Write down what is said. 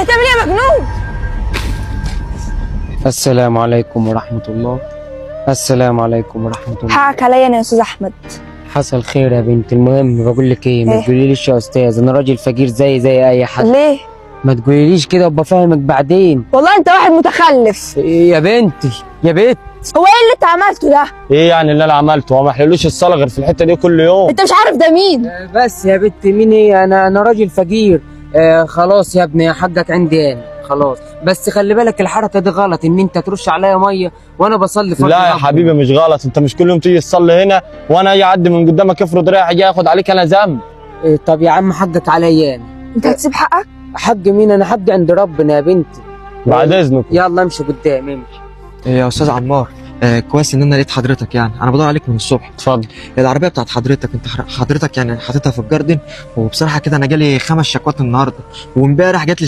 انت بتعمل ايه يا مجنون؟ السلام عليكم ورحمة الله. السلام عليكم ورحمة الله. حقك عليا انا يا استاذ احمد. حصل خير يا بنت. المهم بقول لك ايه، ما إيه؟ تقوليليش يا استاذ، انا راجل فقير زي اي حد. ليه؟ ما تقوليليش كده وابقى فاهمك بعدين. والله انت واحد متخلف. إيه يا بنتي يا بنت؟ هو ايه اللي انت عملته ده؟ ايه يعني اللي انا عملته؟ هو ما حللوش الصلاه غير في الحته دي كل يوم. انت مش عارف ده مين؟ بس يا بنت مين ايه؟ انا راجل فقير. خلاص يا ابني، حقك عندي انا خلاص. بس خلي بالك الحركه دي غلط، ان انت ترش عليا ميه وانا بصلي فرض لا يا ربنا. حبيبي مش غلط، انت مش كل يوم تيجي تصلي هنا وانا اجي اعدي من قدامك افرض رايح جاي ياخد عليك انا ذنب. طب يا عم حقك عليا انا. انت هتسيب حقك؟ حق مين؟ انا حقي عند ربنا يا بنتي. بعد اذنك. يلا امشي قدام امشي. يا استاذ عمار، كويس ان انا لقيت حضرتك. يعني انا بدور عليك من الصبح. اتفضل. العربيه بتاعت حضرتك، انت حضرتك يعني حاططها في الجاردن، وبصراحه كده انا جالي 5 شكوات النهارده، وامبارح جات لي